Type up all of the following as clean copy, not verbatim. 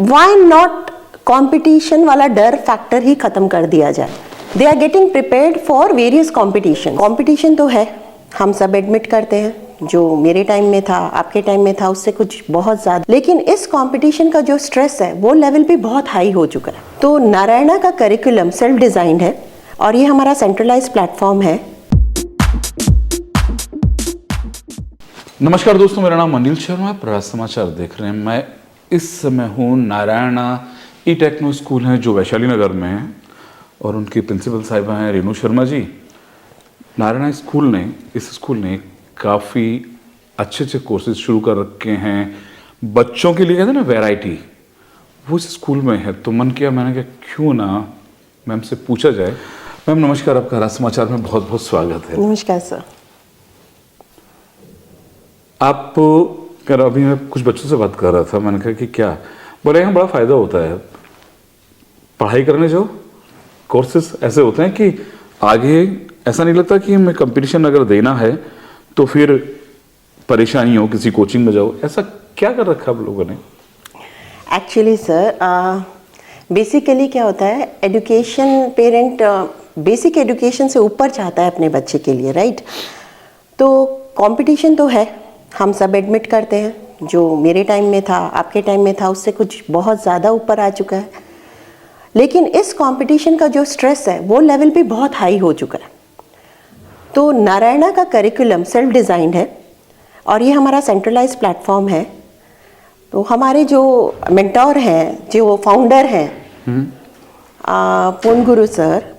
Why not competition वाला डर factor ही खत्म कर दिया जाए। They are getting prepared for various competition. Competition तो है, हम सब एडमिट करते हैं, जो मेरे टाइम में था, आपके टाइम में था, उससे कुछ बहुत ज़्यादा। लेकिन इस कंपटीशन का जो स्ट्रेस है वो लेवल पे बहुत हाई हो चुका है। तो नारायणा का करिकुलम सेल्फ डिज़ाइंड है और ये हमारा सेंट्रलाइज प्लेटफॉर्म है। नमस्कार दोस्तों, मेरा नाम अनिल शर्मा, प्रयास समाचार देख रहे हैं। मैं इस समय हूँ नारायणा ई टेक्नो स्कूल है जो वैशाली नगर में है और उनकी प्रिंसिपल साहिबा हैं रेनू शर्मा जी। नारायणा इस स्कूल ने काफ़ी अच्छे कोर्सेज शुरू कर रखे हैं बच्चों के लिए, कहते हैं ना वैरायटी, वो इस स्कूल में है। तो मन किया, मैंने कहा क्यों ना मैम से पूछा जाए। मैम नमस्कार, आपका राज समाचार में बहुत बहुत स्वागत है। नमस्कार सर। आप कर अभी मैं कुछ बच्चों से बात कर रहा था, मैंने कहा कि क्या बोले, यहाँ बड़ा फ़ायदा होता है पढ़ाई करने। जो कोर्सेज ऐसे होते हैं कि आगे ऐसा नहीं लगता कि हमें कंपटीशन अगर देना है तो फिर परेशानी हो, किसी कोचिंग में जाओ। ऐसा क्या कर रखा आप लोगों ने? एक्चुअली सर, बेसिकली क्या होता है, एजुकेशन पेरेंट बेसिक एजुकेशन से ऊपर चाहता है अपने बच्चे के लिए, राइट। तो कंपटीशन तो है, हम सब एडमिट करते हैं, जो मेरे टाइम में था, आपके टाइम में था, उससे कुछ बहुत ज़्यादा ऊपर आ चुका है। लेकिन इस कंपटीशन का जो स्ट्रेस है वो लेवल पे बहुत हाई हो चुका है। तो नारायणा का करिकुलम सेल्फ डिज़ाइंड है और ये हमारा सेंट्रलाइज प्लेटफॉर्म है। तो हमारे जो मेंटोर हैं, जो फाउंडर हैं,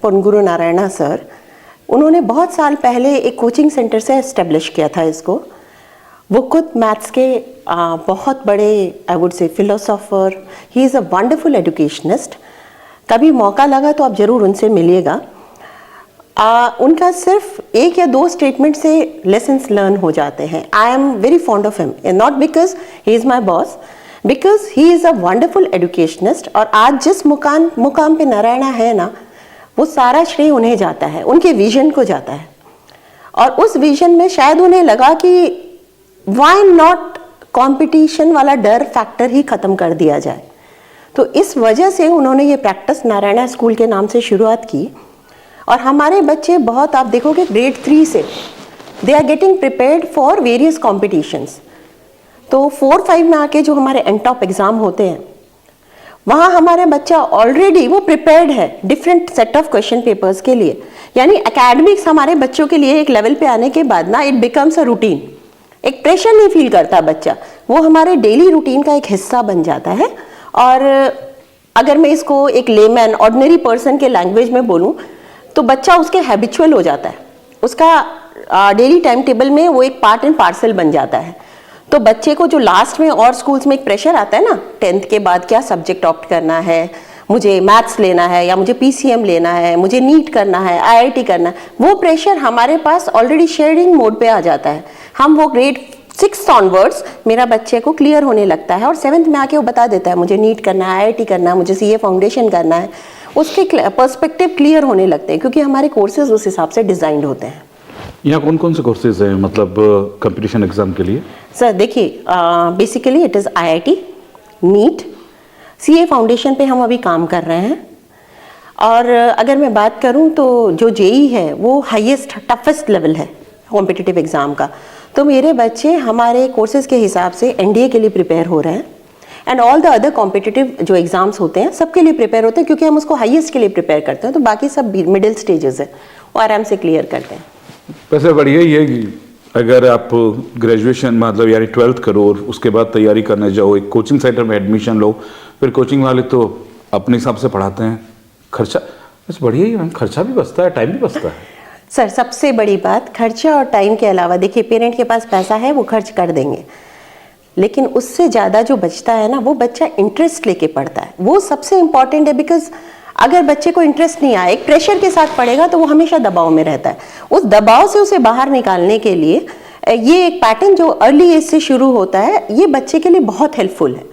पुनगुरु नारायणा सर, उन्होंने बहुत साल पहले एक कोचिंग सेंटर से एस्टेब्लिश किया था इसको। वो खुद मैथ्स के बहुत बड़े, I would say, philosopher. He is a wonderful educationist. कभी मौका लगा तो आप ज़रूर उनसे मिलिएगा। उनका सिर्फ एक या दो स्टेटमेंट से लेसन्स लर्न हो जाते हैं। I am very fond of him, not because he is my boss, because he is a wonderful educationist. और आज जिस मुकाम पे नारायणा है ना, वो सारा श्रेय उन्हें जाता है, उनके विजन को जाता है। और उस विजन में शायद उन्हें लगा कि व्हाई नॉट कंपटीशन वाला डर फैक्टर ही खत्म कर दिया जाए। तो इस वजह से उन्होंने ये प्रैक्टिस नारायणा स्कूल के नाम से शुरुआत की। और हमारे बच्चे बहुत, आप देखोगे ग्रेड 3 से they are getting prepared for various competitions. तो 4-5 में आके जो हमारे एनटॉप एग्ज़ाम होते हैं, वहाँ हमारे बच्चा ऑलरेडी वो प्रिपेयर्ड है different set of question papers के लिए। यानी एकेडमिक्स हमारे बच्चों के लिए एक लेवल पे आने के बाद ना, इट बिकम्स अ रूटीन। एक प्रेशर नहीं फील करता बच्चा, वो हमारे डेली रूटीन का एक हिस्सा बन जाता है। और अगर मैं इसको एक लेमैन, ऑर्डिनरी पर्सन के लैंग्वेज में बोलूँ तो बच्चा उसके हैबिचुअल हो जाता है, उसका डेली टाइम टेबल में वो एक पार्ट एंड पार्सल बन जाता है। तो बच्चे को जो लास्ट में और स्कूल्स में एक प्रेशर आता है ना, 10th के बाद क्या सब्जेक्ट ऑप्ट करना है, मुझे मैथ्स लेना है या मुझे PCM लेना है, मुझे नीट करना है, IIT करना है, वो प्रेशर हमारे पास ऑलरेडी शेयरिंग मोड पे आ जाता है। हम वो ग्रेड 6 ऑनवर्ड्स मेरा बच्चे को क्लियर होने लगता है और 7th में आके वो बता देता है मुझे नीट करना है, IIT करना है, मुझे CA फाउंडेशन करना है। उसके पर्सपेक्टिव क्लियर होने लगते हैं क्योंकि हमारे कोर्सेज उस हिसाब से डिज़ाइंड होते हैं। यहाँ कौन कौन से कोर्सेज हैं मतलब कंपटीशन एग्जाम के लिए? सर देखिए, basically it is IIT, NEET, CA foundation पे हम अभी काम कर रहे हैं। और अगर मैं बात करूं तो जो JEE है वो हाईएस्ट टफेस्ट लेवल है कॉम्पिटिटिव एग्ज़ाम का। तो मेरे बच्चे हमारे कोर्सेज के हिसाब से NDA के लिए प्रिपेयर हो रहे हैं and all the other competitive जो एग्ज़ाम्स होते हैं सबके लिए प्रिपेयर होते हैं, क्योंकि हम उसको हाईएस्ट के लिए प्रिपेयर करते हैं। तो बाकी सब मिडिल स्टेजेस है, वो आराम से क्लियर करते हैं। वैसे बढ़िया ही है कि अगर आप ग्रेजुएशन मतलब यानी 12th करो और उसके बाद तैयारी करने जाओ, एक कोचिंग सेंटर में एडमिशन लो, फिर कोचिंग वाले तो अपने हिसाब से पढ़ाते हैं, खर्चा बस बढ़िया ही मैम, खर्चा भी बचता है, टाइम भी बचता है। सर सबसे बड़ी बात खर्चा और टाइम के अलावा, देखिए पेरेंट के पास पैसा है वो खर्च कर देंगे, लेकिन उससे ज़्यादा जो बचता है ना, वो बच्चा इंटरेस्ट लेके पढ़ता है, वो सबसे इम्पॉर्टेंट है। बिकॉज अगर बच्चे को इंटरेस्ट नहीं आए, एक प्रेशर के साथ पढ़ेगा तो वो हमेशा दबाव में रहता है। उस दबाव से उसे बाहर निकालने के लिए ये एक पैटर्न जो अर्ली एज से शुरू होता है, ये बच्चे के लिए बहुत हेल्पफुल है।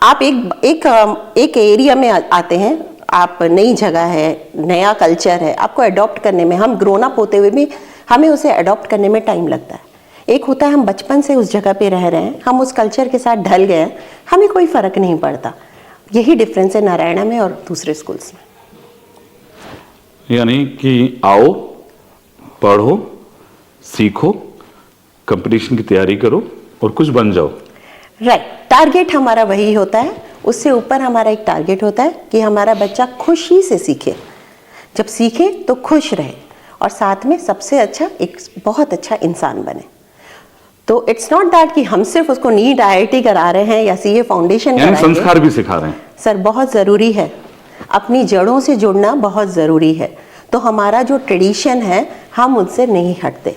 आप एक एरिया में आते हैं, आप नई जगह है, नया कल्चर है, आपको अडॉप्ट करने में, हम ग्रोन अप होते हुए भी हमें उसे अडॉप्ट करने में टाइम लगता है। एक होता है हम बचपन से उस जगह पे रह रहे हैं, हम उस कल्चर के साथ ढल गए हैं, हमें कोई फ़र्क नहीं पड़ता। यही डिफरेंस है नारायणा में और दूसरे स्कूल्स में। यानी कि आओ, पढ़ो, सीखो, कंपटीशन की तैयारी करो और कुछ बन जाओ। राइट, टारगेट हमारा वही होता है। उससे ऊपर हमारा एक टारगेट होता है कि हमारा बच्चा खुशी से सीखे, जब सीखे तो खुश रहे और साथ में सबसे अच्छा एक बहुत अच्छा इंसान बने। तो इट्स नॉट दैट कि हम सिर्फ उसको नीट IIT करा रहे हैं या CA फाउंडेशन यानी कराएंगे। संस्कार भी सिखा रहे हैं। सर बहुत ज़रूरी है, अपनी जड़ों से जुड़ना बहुत ज़रूरी है। तो हमारा जो ट्रेडिशन है हम उनसे नहीं हटते,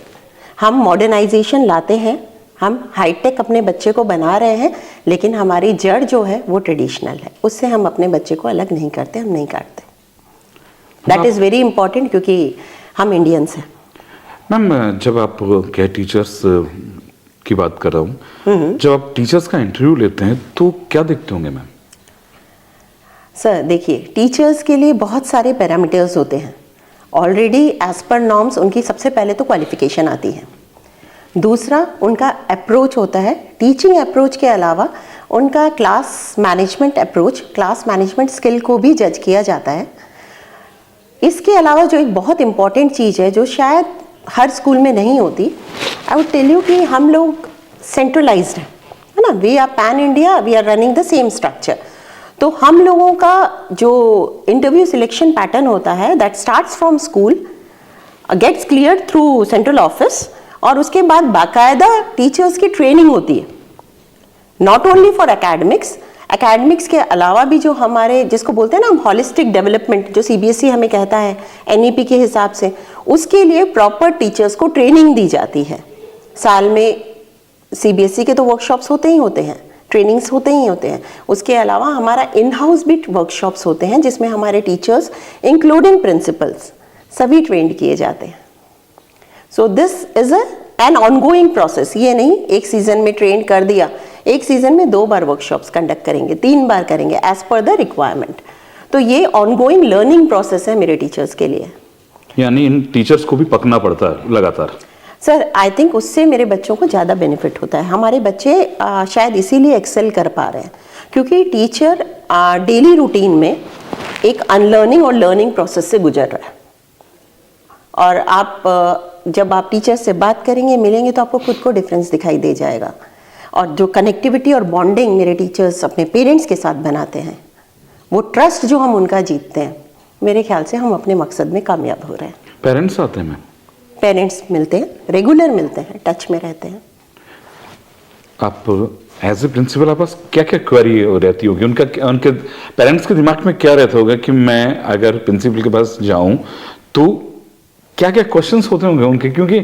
हम मॉडर्नाइजेशन लाते हैं, हम हाईटेक अपने बच्चे को बना रहे हैं, लेकिन हमारी जड़ जो है वो ट्रेडिशनल है, उससे हम अपने बच्चे को अलग नहीं करते, हम नहीं काटते। दैट इज़ वेरी इंपॉर्टेंट क्योंकि हम इंडियंस हैं। मैम, जब आप क्या टीचर्स की बात कर रहा हूँ, जब आप टीचर्स का इंटरव्यू लेते हैं तो क्या देखते होंगे मैम? सर देखिए, टीचर्स के लिए बहुत सारे पैरामीटर्स होते हैं। ऑलरेडी एज पर नॉर्म्स उनकी सबसे पहले तो क्वालिफिकेशन आती है। दूसरा उनका अप्रोच होता है, टीचिंग अप्रोच के अलावा उनका class management approach, class management skill को भी जज किया जाता है। इसके अलावा जो एक बहुत इंपॉर्टेंट चीज़ है जो शायद हर स्कूल में नहीं होती, आई वुड टेल यू कि हम लोग सेंट्रलाइज्ड हैं, है ना, we are pan India, we are running the same structure. तो हम लोगों का जो इंटरव्यू सिलेक्शन पैटर्न होता है that starts from school, gets clear through central office, और उसके बाद बाकायदा टीचर्स की ट्रेनिंग होती है, not only for academics. Academics के अलावा भी जो हमारे जिसको बोलते हैं ना हम हॉलिस्टिक डेवलपमेंट, जो CBSE हमें कहता है NEP के हिसाब से, उसके लिए प्रॉपर टीचर्स को ट्रेनिंग दी जाती है। साल में CBSE के तो वर्कशॉप्स होते ही होते हैं, ट्रेनिंग्स होते ही होते हैं। उसके अलावा हमारा इन हाउस भी वर्कशॉप्स होते हैं जिसमें हमारे टीचर्स इंक्लूडिंग प्रिंसिपल्स सभी ट्रेंड किए जाते हैं। So this is an ongoing process. ये नहीं एक सीजन में ट्रेन कर दिया, एक सीजन में 2 बार वर्कशॉप्स कंडक्ट करेंगे, 3 बार करेंगे एज पर द रिक्वायरमेंट। तो ये ऑनगोइंग लर्निंग प्रोसेस है मेरे टीचर्स के लिए। यानी इन टीचर्स को भी पकना पड़ता है लगातार। सर आई थिंक उससे मेरे बच्चों को ज़्यादा बेनिफिट होता है। हमारे बच्चे शायद इसीलिए एक्सेल कर पा रहे हैं क्योंकि टीचर डेली रूटीन में एक अनलर्निंग और लर्निंग प्रोसेस से गुजर रहा है। और आप जब आप टीचर से बात करेंगे, मिलेंगे, तो आपको खुद को डिफरेंस दिखाई दे जाएगा। और जो कनेक्टिविटी और बॉन्डिंग मेरे टीचर्स अपने पेरेंट्स के साथ बनाते हैं, वो ट्रस्ट जो हम उनका जीतते हैं, मेरे ख्याल से हम अपने मकसद में कामयाब हो रहे हैं। पेरेंट्स आते हैं मैम? पेरेंट्स मिलते हैं, रेगुलर मिलते हैं, टच में रहते हैं। आप एज ए प्रिंसिपल आप पास क्या क्या क्वेरी रहती होगी? उनके पेरेंट्स के दिमाग में क्या रहता होगा कि मैं अगर प्रिंसिपल के पास जाऊं तो क्या क्या क्वेश्चंस होते होंगे उनके? क्योंकि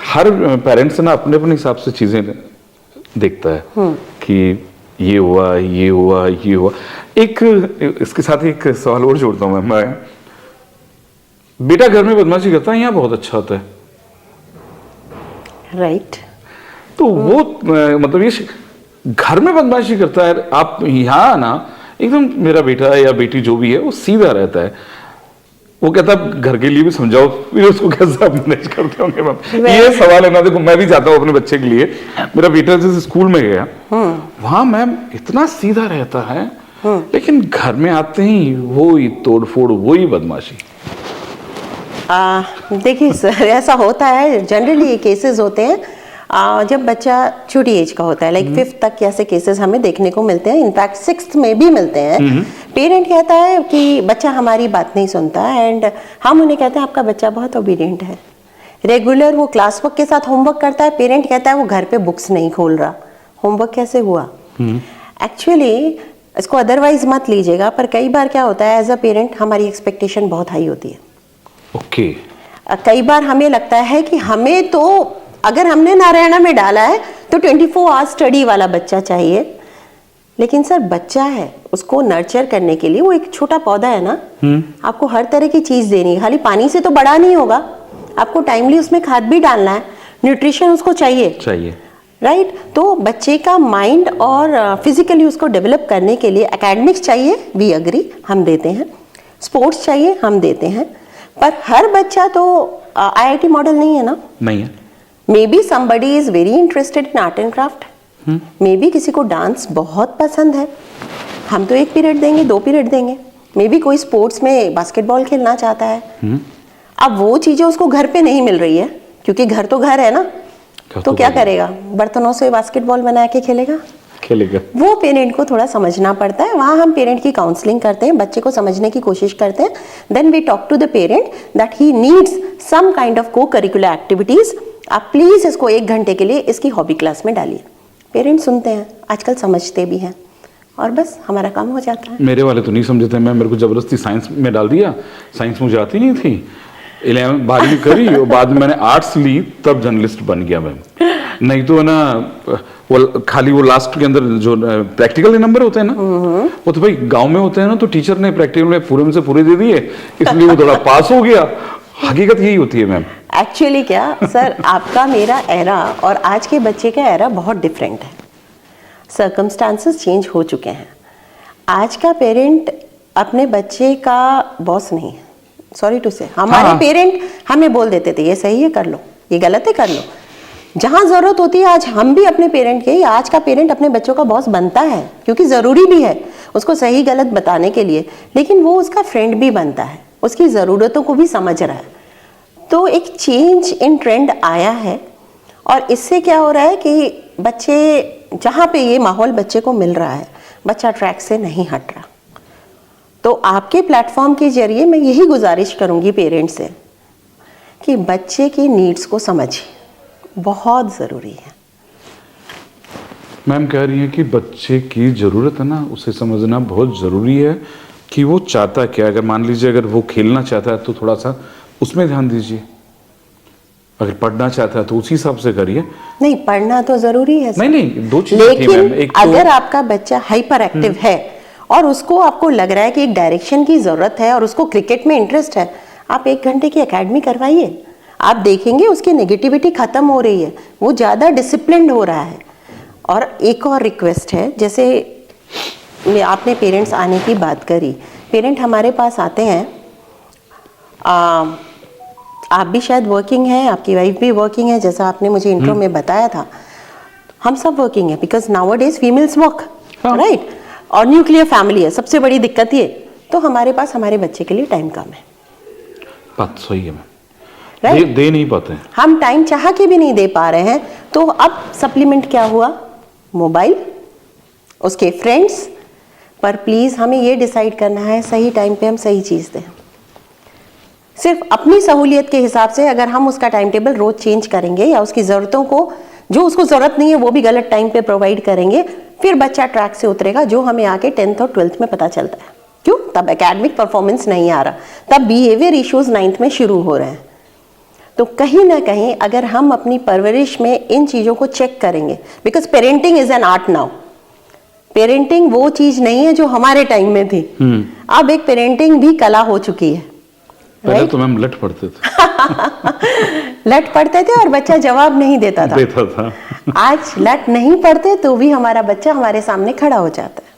हर पेरेंट्स ना अपने अपने हिसाब से चीजें देखता है कि ये हुआ, ये हुआ, ये हुआ। एक इसके साथ एक सवाल और जोड़ता हूं मैं, बेटा घर में बदमाशी करता है, यहाँ बहुत अच्छा होता है, राइट। तो वो मतलब ये घर में बदमाशी करता है, आप यहाँ ना एकदम मेरा बेटा या बेटी जो भी है वो सीधा रहता है। वो कहता है घर के लिए भी समझाओ, फिर उसको कैसे मैनेज करते होंगे मैम? ये सवाल है ना। देखो मैं भी जाता हूँ अपने बच्चे के लिए, मेरा बेटा जैसे स्कूल में गया, वहां मैम इतना सीधा रहता है, लेकिन घर में आते ही वो ही तोड़ फोड़, वो ही बदमाशी। देखिए सर, ऐसा होता है, जनरली ये केसेस होते हैं जब बच्चा छोटी एज का होता है, लाइक 5th तक ऐसे केसेस हमें देखने को मिलते हैं, इनफैक्ट 6th में भी मिलते हैं। पेरेंट कहता है कि बच्चा हमारी बात नहीं सुनता, एंड हम उन्हें कहते हैं आपका बच्चा बहुत ओबीडियंट है, रेगुलर वो क्लास वर्क के साथ होमवर्क करता है। पेरेंट कहता है वो घर पे बुक्स नहीं खोल रहा, होमवर्क कैसे हुआ? एक्चुअली इसको अदरवाइज मत लीजिएगा, पर कई बार क्या होता है, एज अ पेरेंट हमारी एक्सपेक्टेशन बहुत हाई होती है। ओके। कई बार हमें लगता है कि हमें तो अगर हमने नारायणा में डाला है तो 24 आवर्स स्टडी वाला बच्चा चाहिए, लेकिन सर बच्चा है, उसको नर्चर करने के लिए वो एक छोटा पौधा है ना, आपको हर तरह की चीज देनी है, खाली पानी से तो बड़ा नहीं होगा, आपको टाइमली उसमें खाद भी डालना है, न्यूट्रिशन उसको चाहिए राइट। तो बच्चे का माइंड और फिजिकली उसको डेवलप करने के लिए एकेडमिक्स चाहिए, वी अग्री, हम देते हैं, स्पोर्ट्स चाहिए, हम देते हैं, पर हर बच्चा तो IIT मॉडल नहीं है ना, नहीं है। May be somebody is very interested in art and craft, may be किसी को डांस बहुत पसंद है, हम तो 1 पीरियड देंगे, 2 पीरियड देंगे, मे बी कोई स्पोर्ट्स में बास्केटबॉल खेलना चाहता है, अब वो चीजें उसको घर पे नहीं मिल रही है, क्योंकि घर तो घर है ना, तो क्या करेगा, बर्तनों से बास्केटबॉल बना के खेलेगा। वो पेरेंट को थोड़ा समझना पड़ता है, वहाँ हम पेरेंट की काउंसलिंग करते हैं, बच्चे को समझने की कोशिश करते हैं, then we talk to the parent that he needs some kind of co-curricular activities, आप प्लीज इसको 1 घंटे के लिए इसकी हॉबी क्लास में डालिए। पेरेंट सुनते हैं, आजकल समझते भी हैं, और बस हमारा काम हो जाता है। मेरे वाले तो नहीं समझे थे, मैं मेरे को जबरदस्ती साइंस में डाल दिया, साइंस मुझे आती नहीं थी, 11 12वीं करी और बाद में मैंने आर्ट्स ली, तब जर्नलिस्ट बन गया मैं। नहीं तो ना वो खाली वो लास्ट के अंदर जो प्रैक्टिकल नंबर होते हैं ना, वो तो भाई गांव में होते हैं ना, तो टीचर ने प्रैक्टिकल में पूरे में से पूरे दे दिए, इसलिए वो थोड़ा पास हो गया। हकीकत यही होती है मैम। एक्चुअली क्या सर, आपका मेरा एरा और आज के बच्चे का एरा बहुत डिफरेंट है, सर्कमस्टांसेस चेंज हो चुके हैं। आज का पेरेंट अपने बच्चे का बॉस नहीं है, सॉरी टू से। हमारे पेरेंट हमें बोल देते थे ये सही है कर लो, ये गलत है कर लो, जहां जरूरत होती है। आज हम भी अपने पेरेंट के, आज का पेरेंट अपने बच्चों का बॉस बनता है, क्योंकि जरूरी भी है उसको सही गलत बताने के लिए, लेकिन वो उसका फ्रेंड भी बनता है, उसकी जरूरतों को भी समझ रहा है। तो एक चेंज इन ट्रेंड आया है, और इससे क्या हो रहा है कि बच्चे, जहाँ पे ये माहौल बच्चे को मिल रहा है, बच्चा ट्रैक से नहीं हट रहा। तो आपके प्लेटफॉर्म के जरिए मैं यही गुजारिश करूंगी पेरेंट्स से कि बच्चे की नीड्स को समझिए, बहुत ज़रूरी है। मैम कह रही है कि बच्चे की ज़रूरत है ना, उसे समझना बहुत ज़रूरी है कि वो चाहता क्या। अगर मान लीजिए अगर वो खेलना चाहता है तो थोड़ा सा उसमें ध्यान दीजिए, अगर पढ़ना चाहता है तो उसी हिसाब से करिए। नहीं, पढ़ना तो जरूरी है नहीं नहीं, दो चीजें थी लेकिन मैम। एक तो अगर आपका बच्चा हाइपर एक्टिव है और उसको आपको लग रहा है कि एक डायरेक्शन की जरूरत है और उसको क्रिकेट में इंटरेस्ट है, आप 1 घंटे की एकेडमी करवाइए, आप देखेंगे उसकी नेगेटिविटी खत्म हो रही है, वो ज्यादा डिसिप्लिन्ड हो रहा है। और एक और रिक्वेस्ट है, जैसे आपने पेरेंट्स आने की बात करी, पेरेंट हमारे पास आते हैं, आप भी शायद वर्किंग है, आपकी वाइफ भी वर्किंग है, जैसा आपने मुझे इंट्रो में बताया था, हम सब वर्किंग है, because now days females work, right, और न्यूक्लियर फैमिली है, सबसे बड़ी दिक्कत ये। तो हमारे पास हमारे बच्चे के लिए टाइम कम है। बात सही है मैम, राइट, दे नहीं पाते हैं, हम टाइम चाह के भी नहीं दे पा रहे हैं। तो अब सप्लीमेंट क्या हुआ, मोबाइल, उसके फ्रेंड्स। पर प्लीज हमें ये डिसाइड करना है सही टाइम पे हम सही चीज दें। सिर्फ अपनी सहूलियत के हिसाब से अगर हम उसका टाइम टेबल रोज चेंज करेंगे या उसकी जरूरतों को, जो उसको जरूरत नहीं है वो भी गलत टाइम पे प्रोवाइड करेंगे, फिर बच्चा ट्रैक से उतरेगा, जो हमें आके 10th और 12th में पता चलता है। क्यों? तब एकेडमिक परफॉर्मेंस नहीं आ रहा, तब बिहेवियर इश्यूज 9th में शुरू हो रहे हैं। तो कहीं ना कहीं अगर हम अपनी परवरिश में इन चीजों को चेक करेंगे, because parenting is an art now. Parenting वो चीज नहीं है जो हमारे टाइम में थी, अब एक पेरेंटिंग भी कला हो चुकी है। पहले तो मैम लट पढ़ते थे लट पढ़ते थे और बच्चा जवाब नहीं देता था। आज लट नहीं पढ़ते तो भी हमारा बच्चा हमारे सामने खड़ा हो जाता है।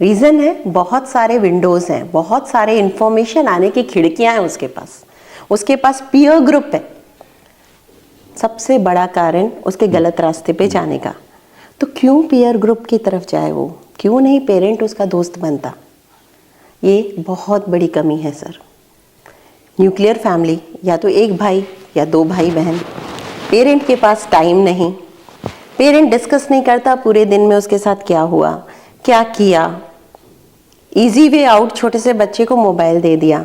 रीजन है, बहुत सारे विंडोज हैं, बहुत सारे इंफॉर्मेशन आने की खिड़कियां हैं उसके पास पीयर ग्रुप है। सबसे बड़ा कारण उसके गलत रास्ते पे जाने का। तो क्यों पीयर ग्रुप की तरफ जाए वो, क्यों नहीं पेरेंट उसका दोस्त बनता? ये बहुत बड़ी कमी है सर। न्यूक्लियर फैमिली, या तो एक भाई या 2 भाई बहन, पेरेंट के पास टाइम नहीं, पेरेंट डिस्कस नहीं करता पूरे दिन में उसके साथ क्या हुआ, क्या किया। इजी वे आउट, छोटे से बच्चे को मोबाइल दे दिया,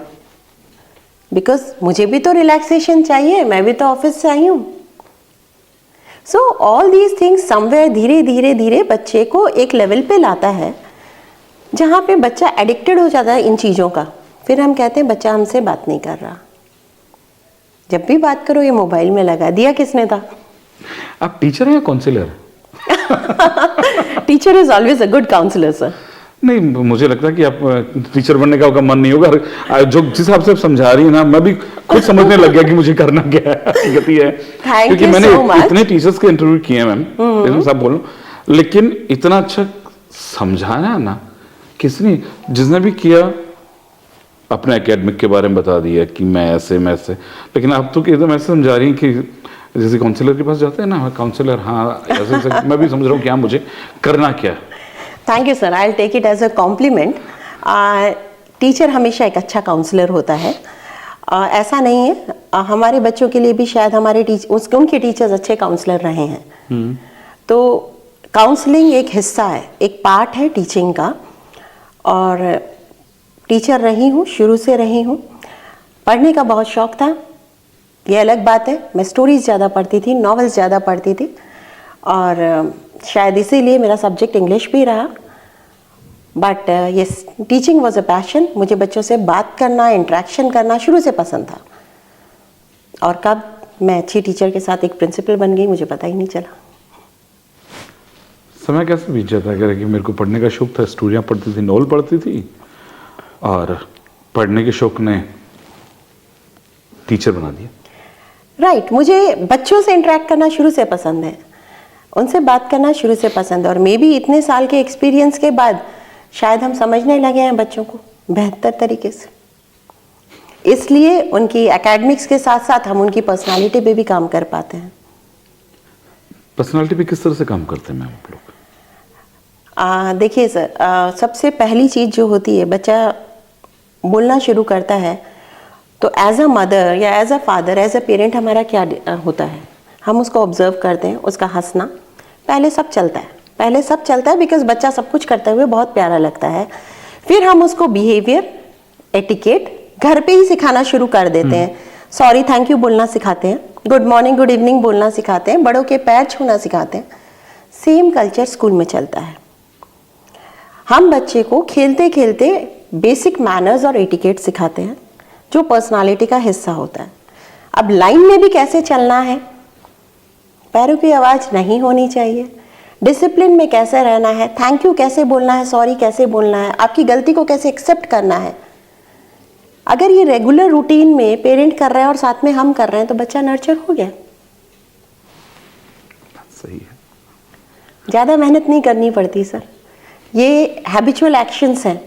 बिकॉज मुझे भी तो रिलैक्सेशन चाहिए, मैं भी तो ऑफिस से आई हूँ। So all these things somewhere धीरे धीरे धीरे बच्चे को एक लेवल पे लाता है जहाँ पे बच्चा एडिक्टेड हो जाता है इन चीज़ों का। फिर हम कहते हैं बच्चा हमसे बात नहीं कर रहा, जब भी बात करो ये मोबाइल में लगा दिया। किसने था? आप टीचर हैं या counsellor? Teacher is always a good counsellor sir. नहीं, मुझे लगता है कि आप टीचर बनने का आपका मन नहीं होगा। जो जिस हिसाब से आप समझा रही है ना, मैं भी खुद समझने लग गया कि मुझे करना क्या है, गति है। क्योंकि मैंने इतने टीचर्स के इंटरव्यू किए मैम, सब बोलो, लेकिन इतना अच्छा समझाना ना किसने, जिसने भी किया अपने एकेडमिक के बारे में बता दिया कि मैं ऐसे, लेकिन आप तो एकदम ऐसे समझा रही हैं कि जैसे काउंसलर के पास जाते हैं ना, काउंसलर हाँ ऐसे मैं भी समझ रहा हूँ क्या मुझे करना क्या है। Thank you sir, I take it as a compliment. Teacher हमेशा एक अच्छा काउंसलर होता है। ऐसा नहीं है, हमारे बच्चों के लिए भी शायद हमारे उनके टीचर्स अच्छे काउंसलर रहे हैं। तो काउंसलिंग एक हिस्सा है, एक पार्ट है टीचिंग का। और टीचर रही हूँ, शुरू से रही हूँ। पढ़ने का बहुत शौक था, ये अलग बात है। मैं स्टोरीज ज़्यादा पढ़ती थी, नॉवेल्स ज़्यादा पढ़ती थी, और शायद इसीलिए मेरा सब्जेक्ट इंग्लिश भी रहा। But yes, teaching was a passion. मुझे बच्चों से बात करना, इंटरेक्शन करना शुरू से पसंद था। और कब मैं अच्छी टीचर के साथ एक प्रिंसिपल बन गई, मुझे पता ही नहीं चला। समय कैसे बीत जाता है कि मेरे को पढ़ने का शौक था, स्टोरियाँ पढ़ती थी, नॉवल पढ़ती थी, और पढ़ने के शौक ने टीचर बना दिया। राइट, मुझे बच्चों से इंटरेक्ट करना शुरू से पसंद है, उनसे बात करना शुरू से पसंद है। और मे बी इतने साल के एक्सपीरियंस के बाद शायद हम समझने लगे हैं बच्चों को बेहतर तरीके से। इसलिए उनकी एकेडमिक्स के साथ साथ हम उनकी पर्सनालिटी पे भी काम कर पाते हैं। पर्सनालिटी पे किस तरह से काम करते हैं मैम आप लोग? देखिए सर, सबसे पहली चीज़ जो होती है, बच्चा बोलना शुरू करता है तो एज अ मदर या as a father, as a parent हमारा क्या होता है, हम उसको ऑब्जर्व करते हैं। उसका हंसना पहले सब चलता है, बिकॉज बच्चा सब कुछ करते हुए बहुत प्यारा लगता है। फिर हम उसको बिहेवियर, एटिकेट घर पे ही सिखाना शुरू कर देते हैं। सॉरी, थैंक यू बोलना सिखाते हैं, गुड मॉर्निंग, गुड इवनिंग बोलना सिखाते हैं, बड़ों के पैर छूना सिखाते हैं। सेम कल्चर स्कूल में चलता है। हम बच्चे को खेलते खेलते बेसिक मैनर्स और एटिकेट सिखाते हैं, जो पर्सनालिटी का हिस्सा होता है। अब लाइन में भी कैसे चलना है, पैरों की आवाज़ नहीं होनी चाहिए, डिसिप्लिन में कैसे रहना है, थैंक यू कैसे बोलना है, सॉरी कैसे बोलना है, आपकी गलती को कैसे एक्सेप्ट करना है। अगर ये रेगुलर रूटीन में पेरेंट कर रहे हैं और साथ में हम कर रहे हैं तो बच्चा नर्चर हो गया। सही है, ज़्यादा मेहनत नहीं करनी पड़ती सर, ये हैबिचुअल एक्शंस हैं।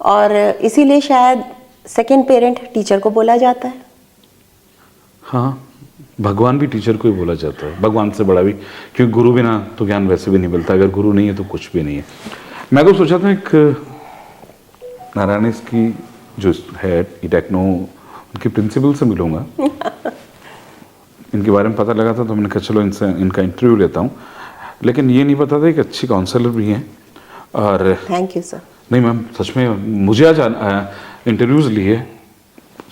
और इसीलिए शायद सेकंड पेरेंट टीचर को बोला जाता है। हाँ, भगवान भी टीचर को ही बोला जाता है, भगवान से बड़ा भी, क्योंकि गुरु बिना तो ज्ञान वैसे भी नहीं मिलता। अगर गुरु नहीं है तो कुछ भी नहीं है। मैं तो सोचा था एक नारायण की जो है टेक्नो, उनके प्रिंसिपल से मिलूंगा। इनके बारे में पता लगा था तो मैंने कहा चलो इनसे इनका इंटरव्यू लेता हूँ। लेकिन ये नहीं पता था कि अच्छी काउंसलर भी हैं। और थैंक यू सर। नहीं मैम, सच में मुझे आज इंटरव्यूज लिए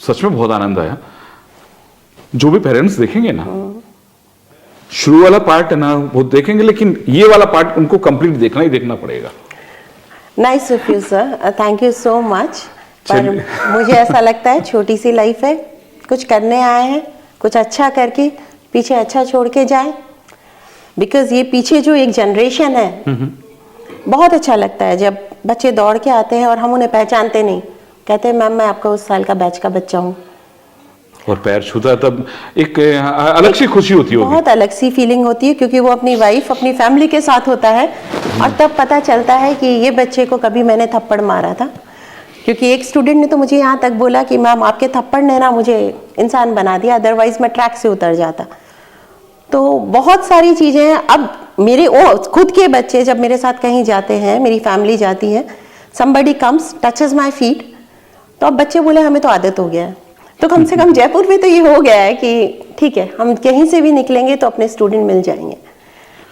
सच में बहुत आनंद आया। जो भी पेरेंट्स देखेंगे ना, शुरू वाला पार्ट है ना वो देखेंगे, लेकिन ये वाला पार्ट उनको कंप्लीट देखना ही देखना पड़ेगा। Nice of you sir, thank you so much. पर मुझे ऐसा लगता है छोटी सी लाइफ है, कुछ करने आए हैं, कुछ अच्छा करके पीछे अच्छा छोड़ के जाए। बिकॉज ये पीछे जो एक जनरेशन है, बहुत अच्छा लगता है जब बच्चे दौड़ के आते हैं और हम उन्हें पहचानते नहीं, कहते हैं मैम मैं आपका उस साल का बैच का बच्चा हूँ, और पैर छूता है, तब एक अलग सी खुशी होती होगी, बहुत अलग सी फीलिंग होती है। क्योंकि वो अपनी वाइफ, अपनी फैमिली के साथ होता है और तब पता चलता है कि ये बच्चे को कभी मैंने थप्पड़ मारा था। क्योंकि एक स्टूडेंट ने तो मुझे यहाँ तक बोला कि मैम आपके थप्पड़ ने ना मुझे इंसान बना दिया, अदरवाइज मैं ट्रैक से उतर जाता। तो बहुत सारी चीज़ें अब मेरे खुद के बच्चे जब मेरे साथ कहीं जाते हैं, मेरी फैमिली जाती है, somebody comes touches my feet, तो अब बच्चे बोले हमें तो आदत हो गया है। तो कम से कम जयपुर में तो ये हो गया है कि ठीक है, हम कहीं से भी निकलेंगे तो अपने स्टूडेंट मिल जाएंगे।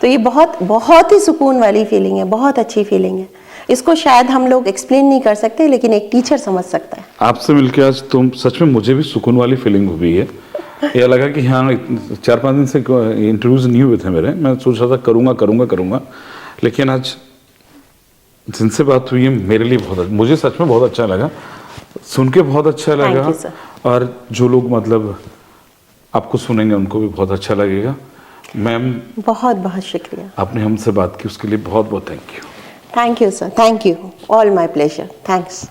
तो ये बहुत बहुत ही सुकून वाली फीलिंग है, बहुत अच्छी फीलिंग है। इसको शायद हम लोग एक्सप्लेन नहीं कर सकते, लेकिन एक टीचर समझ सकता है। आपसे मिलकर आज तुम सच में मुझे भी सुकून वाली फीलिंग हुई है। ये लगा कि हाँ, 4-5 दिन से इंटरव्यूज नहीं हुए थे मेरे, मैं सोच रहा था करूँगा, लेकिन आज जिनसे बात हुई है मेरे लिए बहुत, मुझे सच में बहुत अच्छा लगा, सुन के बहुत अच्छा लगा। और जो लोग मतलब आपको सुनेंगे उनको भी बहुत अच्छा लगेगा। मैम बहुत बहुत शुक्रिया, आपने हमसे बात की उसके लिए बहुत बहुत thank you. Thank you sir, thank you, all my pleasure, thanks.